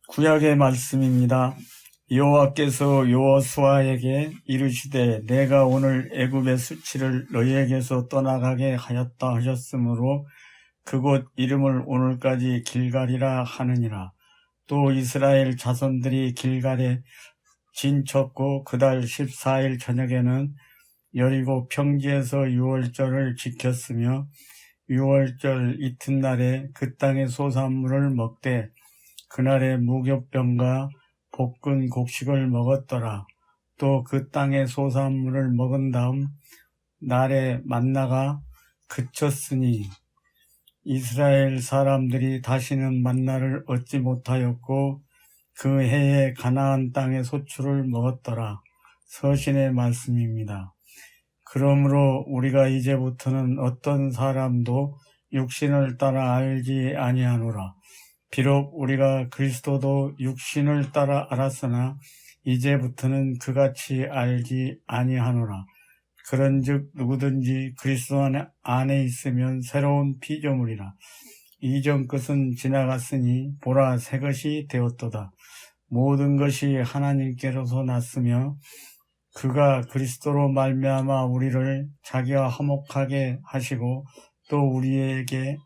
구약의 말씀입니다. 여호와께서 여호수아에게 이르시되 내가 오늘 애굽의 수치를 너희에게서 떠나가게 하였다 하셨으므로 그곳 이름을 오늘까지 길갈이라 하느니라. 또 이스라엘 자손들이 길갈에 진쳤고 그달 14일 저녁에는 여리고 평지에서 유월절을 지켰으며 유월절 이튿날에 그 땅의 소산물을 먹되 그날에 무교병과 볶은 곡식을 먹었더라. 또 그 땅의 소산물을 먹은 다음 날에 만나가 그쳤으니 이스라엘 사람들이 다시는 만나를 얻지 못하였고 그 해에 가나안 땅의 소출을 먹었더라. 서신의 말씀입니다. 그러므로 우리가 이제부터는 어떤 사람도 육신을 따라 알지 아니하노라. 비록 우리가 그리스도도 육신을 따라 알았으나 이제부터는 그같이 알지 아니하노라. 그런즉 누구든지 그리스도 안에 있으면 새로운 피조물이라. 이전 것은 지나갔으니 보라 새 것이 되었도다. 모든 것이 하나님께로서 났으며 그가 그리스도로 말미암아 우리를 자기와 화목하게 하시고 또 우리에게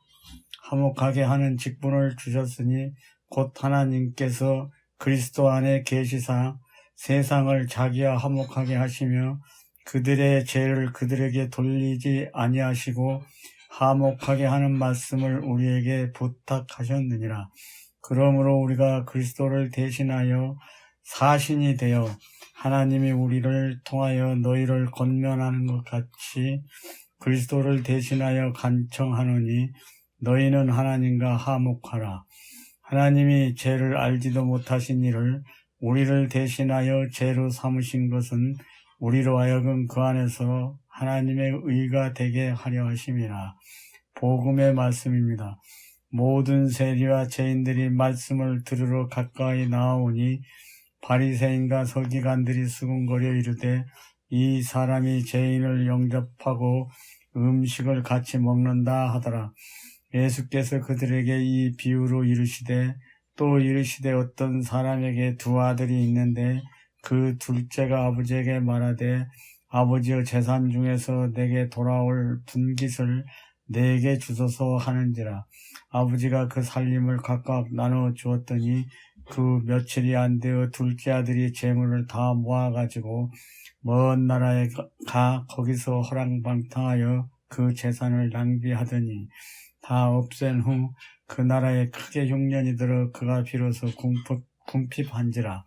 화목하게 하는 직분을 주셨으니 곧 하나님께서 그리스도 안에 계시사 세상을 자기와 화목하게 하시며 그들의 죄를 그들에게 돌리지 아니하시고 화목하게 하는 말씀을 우리에게 부탁하셨느니라. 그러므로 우리가 그리스도를 대신하여 사신이 되어 하나님이 우리를 통하여 너희를 권면하는 것 같이 그리스도를 대신하여 간청하노니 너희는 하나님과 화목하라. 하나님이 죄를 알지도 못하신 이를 우리를 대신하여 죄로 삼으신 것은 우리로 하여금 그 안에서 하나님의 의가 되게 하려 하심이라. 복음의 말씀입니다. 모든 세리와 죄인들이 말씀을 들으러 가까이 나오니 바리새인과 서기관들이 수군거려 이르되 이 사람이 죄인을 영접하고 음식을 같이 먹는다 하더라. 예수께서 그들에게 이 비유로 이르시되 또 이르시되 어떤 사람에게 두 아들이 있는데 그 둘째가 아버지에게 말하되 아버지여 재산 중에서 내게 돌아올 분깃을 내게 주소서 하는지라. 아버지가 그 살림을 각각 나눠 주었더니 그 며칠이 안 되어 둘째 아들이 재물을 다 모아가지고 먼 나라에 가 거기서 허랑방탕하여 그 재산을 낭비하더니 다 없앤 후 그 나라에 크게 흉년이 들어 그가 비로소 궁핍한지라.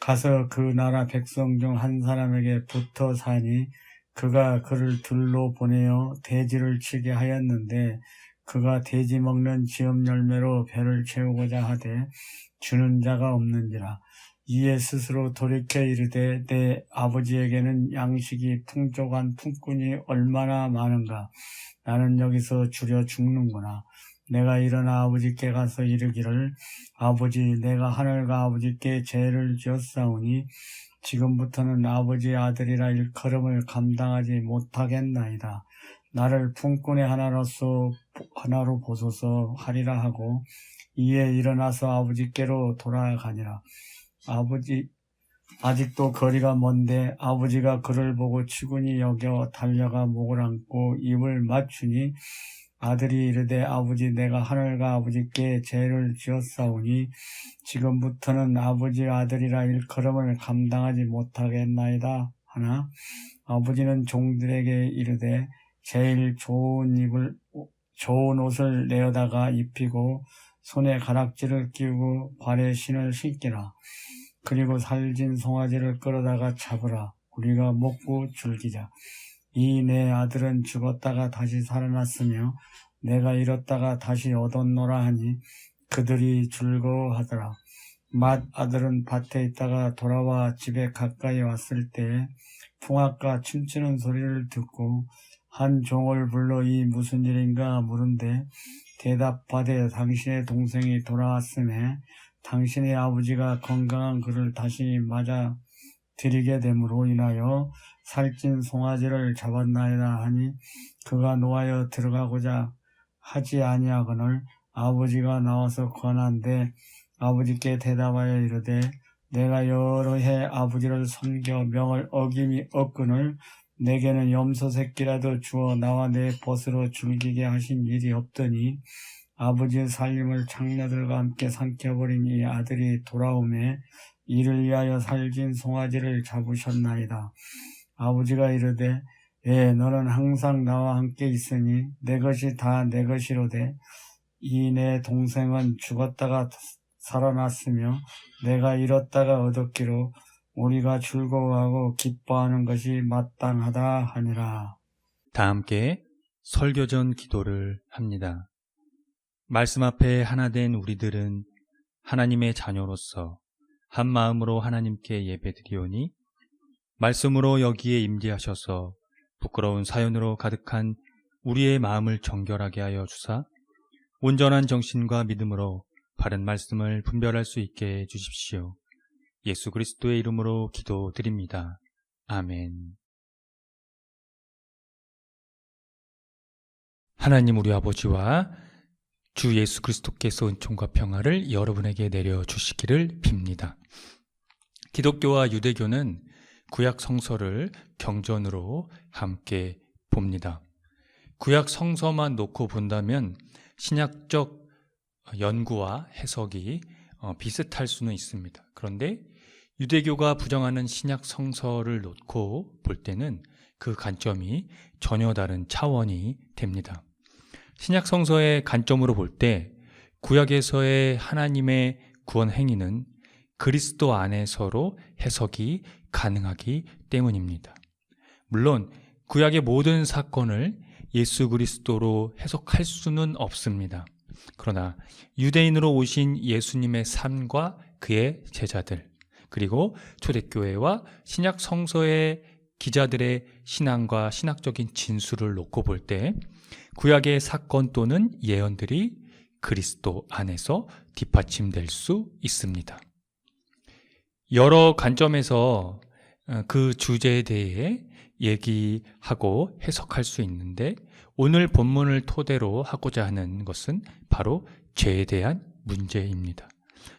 가서 그 나라 백성 중 한 사람에게 붙어 사니 그가 그를 들로 보내어 돼지를 치게 하였는데 그가 돼지 먹는 지업 열매로 배를 채우고자 하되 주는 자가 없는지라. 이에 스스로 돌이켜 이르되 내 아버지에게는 양식이 풍족한 품꾼이 얼마나 많은가. 나는 여기서 주려 죽는구나. 내가 일어나 아버지께 가서 이르기를 아버지 내가 하늘과 아버지께 죄를 지었사오니 지금부터는 아버지의 아들이라 일컬음을 감당하지 못하겠나이다. 나를 품꾼의 하나로 보소서 하리라 하고 이에 일어나서 아버지께로 돌아가니라. 아직도 거리가 먼데 아버지가 그를 보고 치군히 여겨 달려가 목을 안고 입을 맞추니 아들이 이르되 아버지 내가 하늘과 아버지께 죄를 지었사오니 지금부터는 아버지의 아들이라 일컬음을 감당하지 못하겠나이다 하나 아버지는 종들에게 이르되 제일 좋은 옷을 내어다가 입히고 손에 가락지를 끼우고 발에 신을 신기라. 그리고 살진 송아지를 끌어다가 잡으라. 우리가 먹고 즐기자. 이 내 아들은 죽었다가 다시 살아났으며 내가 잃었다가 다시 얻었노라 하니 그들이 즐거워하더라. 맏아들은 밭에 있다가 돌아와 집에 가까이 왔을 때 풍악과 춤추는 소리를 듣고 한 종을 불러 이 무슨 일인가 물은데 대답하되 당신의 동생이 돌아왔음에 당신의 아버지가 건강한 그를 다시 맞아 드리게 됨으로 인하여 살찐 송아지를 잡았나이다 하니 그가 노하여 들어가고자 하지 아니하거늘 아버지가 나와서 권한데 아버지께 대답하여 이르되 내가 여러 해 아버지를 섬겨 명을 어김이 없거늘 내게는 염소 새끼라도 주어 나와 내 벗으로 즐기게 하신 일이 없더니 아버지의 살림을 장녀들과 함께 삼켜버린 이 아들이 돌아오매 이를 위하여 살진 송아지를 잡으셨나이다. 아버지가 이르되 너는 항상 나와 함께 있으니 내 것이 다 내 것이로되 이 내 동생은 죽었다가 살아났으며 내가 잃었다가 얻었기로 우리가 즐거워하고 기뻐하는 것이 마땅하다 하니라. 다 함께 설교전 기도를 합니다. 말씀 앞에 하나 된 우리들은 하나님의 자녀로서 한 마음으로 하나님께 예배드리오니 말씀으로 여기에 임재하셔서 부끄러운 사연으로 가득한 우리의 마음을 정결하게 하여 주사 온전한 정신과 믿음으로 바른 말씀을 분별할 수 있게 해주십시오. 예수 그리스도의 이름으로 기도드립니다. 아멘. 하나님 우리 아버지와 주 예수 그리스도께서 은총과 평화를 여러분에게 내려주시기를 빕니다. 기독교와 유대교는 구약 성서를 경전으로 함께 봅니다. 구약 성서만 놓고 본다면 신약적 연구와 해석이 비슷할 수는 있습니다. 그런데 유대교가 부정하는 신약 성서를 놓고 볼 때는 그 관점이 전혀 다른 차원이 됩니다. 신약 성서의 관점으로 볼 때 구약에서의 하나님의 구원 행위는 그리스도 안에서로 해석이 가능하기 때문입니다. 물론 구약의 모든 사건을 예수 그리스도로 해석할 수는 없습니다. 그러나 유대인으로 오신 예수님의 삶과 그의 제자들, 그리고 초대교회와 신약 성서의 기자들의 신앙과 신학적인 진술을 놓고 볼 때 구약의 사건 또는 예언들이 그리스도 안에서 뒷받침될 수 있습니다. 여러 관점에서 그 주제에 대해 얘기하고 해석할 수 있는데 오늘 본문을 토대로 하고자 하는 것은 바로 죄에 대한 문제입니다.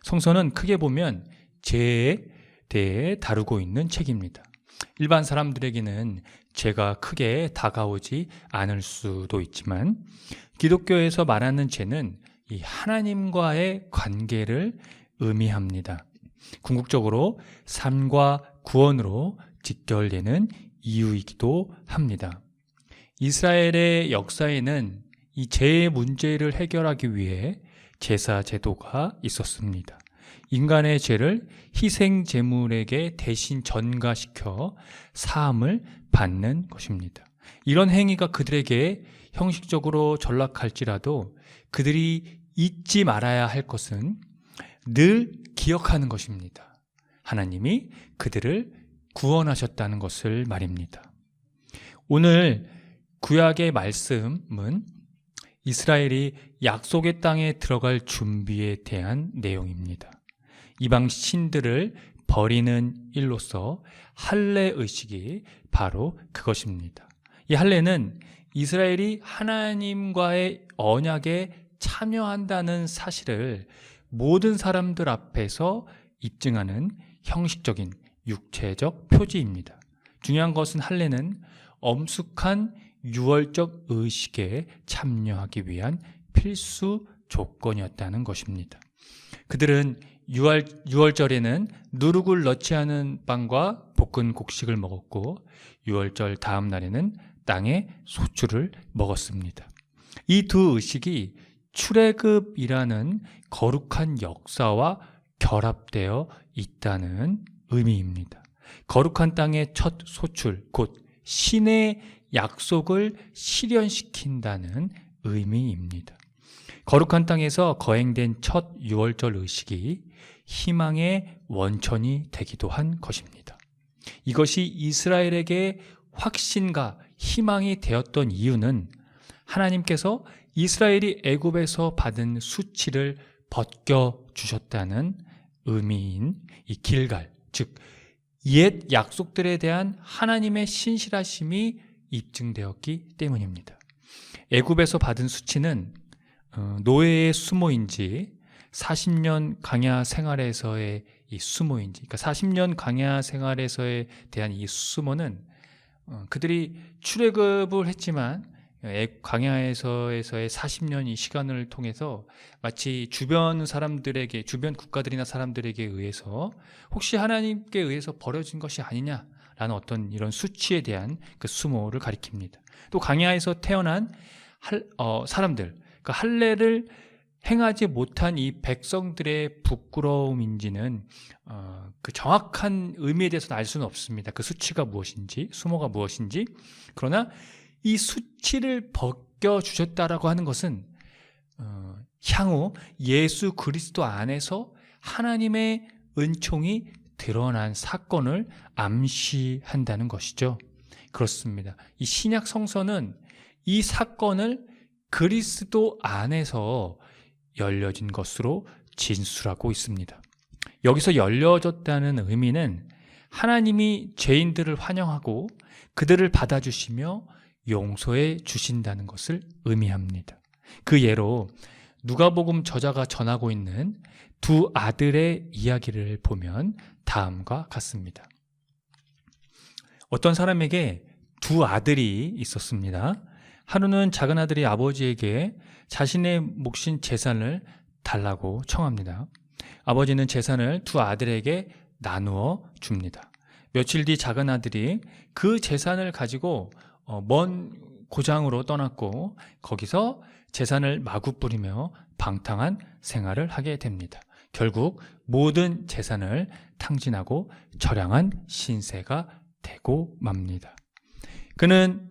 성서는 크게 보면 죄에 대해 다루고 있는 책입니다. 일반 사람들에게는 죄가 크게 다가오지 않을 수도 있지만 기독교에서 말하는 죄는 이 하나님과의 관계를 의미합니다. 궁극적으로 삶과 구원으로 직결되는 이유이기도 합니다. 이스라엘의 역사에는 이 죄의 문제를 해결하기 위해 제사 제도가 있었습니다. 인간의 죄를 희생 제물에게 대신 전가시켜 사함을 받는 것입니다. 이런 행위가 그들에게 형식적으로 전락할지라도 그들이 잊지 말아야 할 것은 늘 기억하는 것입니다. 하나님이 그들을 구원하셨다는 것을 말입니다. 오늘 구약의 말씀은 이스라엘이 약속의 땅에 들어갈 준비에 대한 내용입니다. 이방 신들을 버리는 일로서 할례 의식이 바로 그것입니다. 이 할례는 이스라엘이 하나님과의 언약에 참여한다는 사실을 모든 사람들 앞에서 입증하는 형식적인 육체적 표지입니다. 중요한 것은 할례는 엄숙한 유월적 의식에 참여하기 위한 필수 조건이었다는 것입니다. 그들은 유월절에는 누룩을 넣지 않은 빵과 볶은 곡식을 먹었고 유월절 다음 날에는 땅의 소출을 먹었습니다. 이 두 의식이 출애굽이라는 거룩한 역사와 결합되어 있다는 의미입니다. 거룩한 땅의 첫 소출, 곧 신의 약속을 실현시킨다는 의미입니다. 거룩한 땅에서 거행된 첫 유월절 의식이 희망의 원천이 되기도 한 것입니다. 이것이 이스라엘에게 확신과 희망이 되었던 이유는 하나님께서 이스라엘이 애굽에서 받은 수치를 벗겨주셨다는 의미인 이 길갈, 즉 옛 약속들에 대한 하나님의 신실하심이 입증되었기 때문입니다. 애굽에서 받은 수치는 노예의 수모인지 40년 강야 생활에서의 이 수모인지, 그러니까 40년 강야 생활에서에 대한 이 수모는 그들이 출애굽을 했지만 광야에서의 40년의 시간을 통해서 마치 주변 사람들에게, 주변 국가들이나 사람들에게 의해서 혹시 하나님께 의해서 버려진 것이 아니냐라는 어떤 이런 수치에 대한 그 수모를 가리킵니다. 또 광야에서 태어난 사람들, 그러니까 할례를 행하지 못한 이 백성들의 부끄러움인지는 그 정확한 의미에 대해서는 알 수는 없습니다. 그 수치가 무엇인지, 수모가 무엇인지. 그러나 이 수치를 벗겨주셨다라고 하는 것은 향후 예수 그리스도 안에서 하나님의 은총이 드러난 사건을 암시한다는 것이죠. 그렇습니다. 이 신약 성서는 이 사건을 그리스도 안에서 열려진 것으로 진술하고 있습니다. 여기서 열려졌다는 의미는 하나님이 죄인들을 환영하고 그들을 받아주시며 용서해 주신다는 것을 의미합니다. 그 예로 누가복음 저자가 전하고 있는 두 아들의 이야기를 보면 다음과 같습니다. 어떤 사람에게 두 아들이 있었습니다. 하루는 작은 아들이 아버지에게 자신의 몫인 재산을 달라고 청합니다. 아버지는 재산을 두 아들에게 나누어 줍니다. 며칠 뒤 작은 아들이 그 재산을 가지고 먼 고장으로 떠났고 거기서 재산을 마구 뿌리며 방탕한 생활을 하게 됩니다. 결국 모든 재산을 탕진하고 저량한 신세가 되고 맙니다. 그는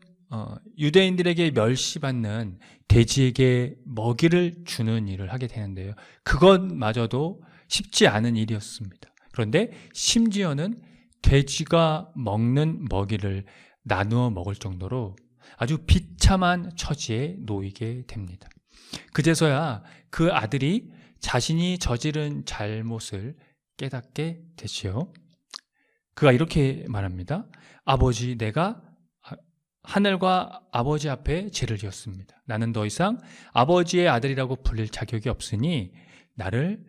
유대인들에게 멸시받는 돼지에게 먹이를 주는 일을 하게 되는데요. 그것마저도 쉽지 않은 일이었습니다. 그런데 심지어는 돼지가 먹는 먹이를 나누어 먹을 정도로 아주 비참한 처지에 놓이게 됩니다. 그제서야 그 아들이 자신이 저지른 잘못을 깨닫게 되지요. 그가 이렇게 말합니다. 아버지, 내가 하늘과 아버지 앞에 죄를 지었습니다. 나는 더 이상 아버지의 아들이라고 불릴 자격이 없으니 나를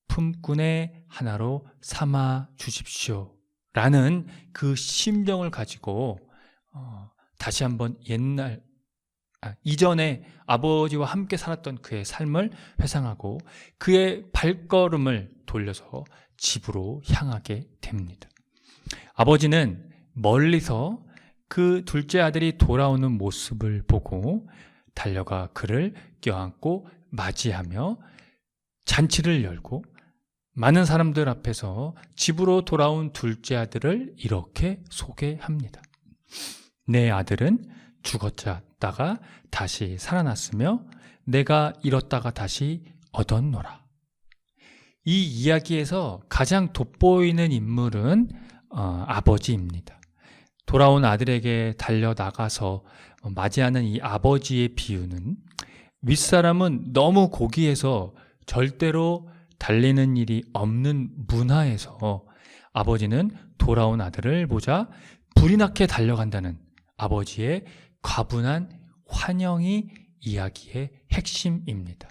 품꾼의 하나로 삼아 주십시오. 라는 그 심정을 가지고 다시 한번 이전에 아버지와 함께 살았던 그의 삶을 회상하고 그의 발걸음을 돌려서 집으로 향하게 됩니다. 아버지는 멀리서 그 둘째 아들이 돌아오는 모습을 보고 달려가 그를 껴안고 맞이하며 잔치를 열고 많은 사람들 앞에서 집으로 돌아온 둘째 아들을 이렇게 소개합니다. 내 아들은 죽었다가 다시 살아났으며 내가 잃었다가 다시 얻었노라. 이 이야기에서 가장 돋보이는 인물은 아버지입니다. 돌아온 아들에게 달려나가서 맞이하는 이 아버지의 비유는 윗사람은 너무 고귀해서 절대로 달리는 일이 없는 문화에서 아버지는 돌아온 아들을 보자 불이 나게 달려간다는 아버지의 과분한 환영이 이야기의 핵심입니다.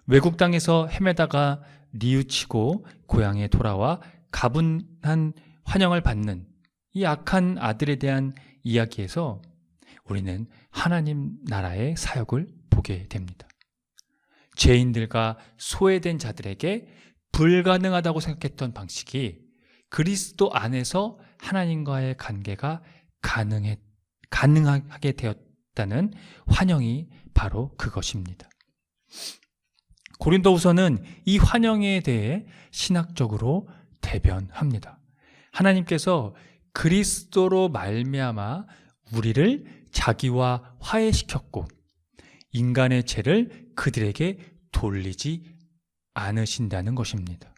외국 땅에서 헤매다가 뉘우치고 고향에 돌아와 가분한 환영을 받는 이 악한 아들에 대한 이야기에서 우리는 하나님 나라의 사역을 보게 됩니다. 죄인들과 소외된 자들에게 불가능하다고 생각했던 방식이 그리스도 안에서 하나님과의 관계가 가능하게 되었다는 환영이 바로 그것입니다. 고린도후서는 이 환영에 대해 신학적으로 대변합니다. 하나님께서 그리스도로 말미암아 우리를 자기와 화해시켰고 인간의 죄를 그들에게 돌리지 않으신다는 것입니다.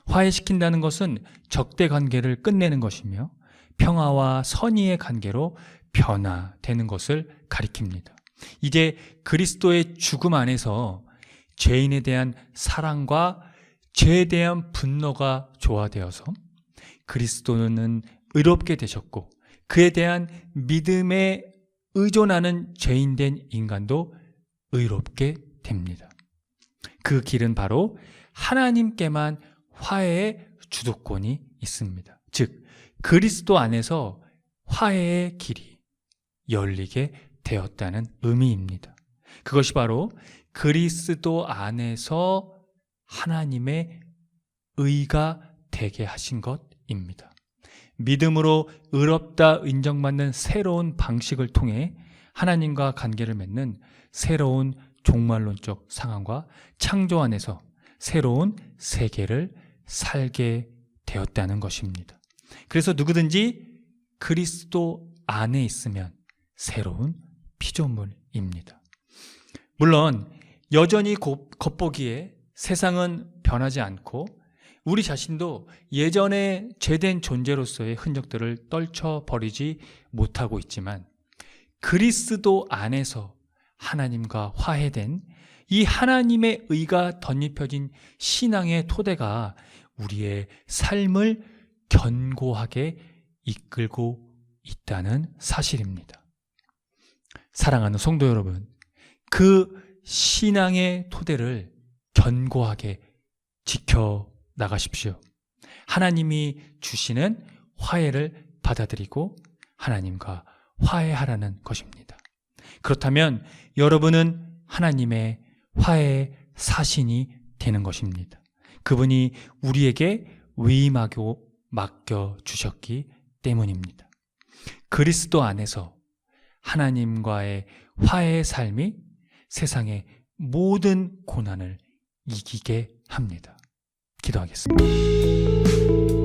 화해시킨다는 것은 적대 관계를 끝내는 것이며 평화와 선의의 관계로 변화되는 것을 가리킵니다. 이제 그리스도의 죽음 안에서 죄인에 대한 사랑과 죄에 대한 분노가 조화되어서 그리스도는 의롭게 되셨고 그에 대한 믿음에 의존하는 죄인된 인간도 의롭게 됩니다. 그 길은 바로 하나님께만 화해의 주도권이 있습니다. 즉, 그리스도 안에서 화해의 길이 열리게 되었다는 의미입니다. 그것이 바로 그리스도 안에서 하나님의 의가 되게 하신 것입니다. 믿음으로 의롭다 인정받는 새로운 방식을 통해 하나님과 관계를 맺는 새로운 종말론적 상황과 창조 안에서 새로운 세계를 살게 되었다는 것입니다. 그래서 누구든지 그리스도 안에 있으면 새로운 피조물입니다. 물론 여전히 겉보기에 세상은 변하지 않고 우리 자신도 예전에 죄된 존재로서의 흔적들을 떨쳐버리지 못하고 있지만 그리스도 안에서 하나님과 화해된 이 하나님의 의가 덧입혀진 신앙의 토대가 우리의 삶을 견고하게 이끌고 있다는 사실입니다. 사랑하는 성도 여러분, 그 신앙의 토대를 견고하게 지켜 나가십시오. 하나님이 주시는 화해를 받아들이고 하나님과 화해하라는 것입니다. 그렇다면 여러분은 하나님의 화해의 사신이 되는 것입니다. 그분이 우리에게 위임하고 맡겨주셨기 때문입니다. 그리스도 안에서 하나님과의 화해의 삶이 세상의 모든 고난을 이기게 합니다. 기도하겠습니다.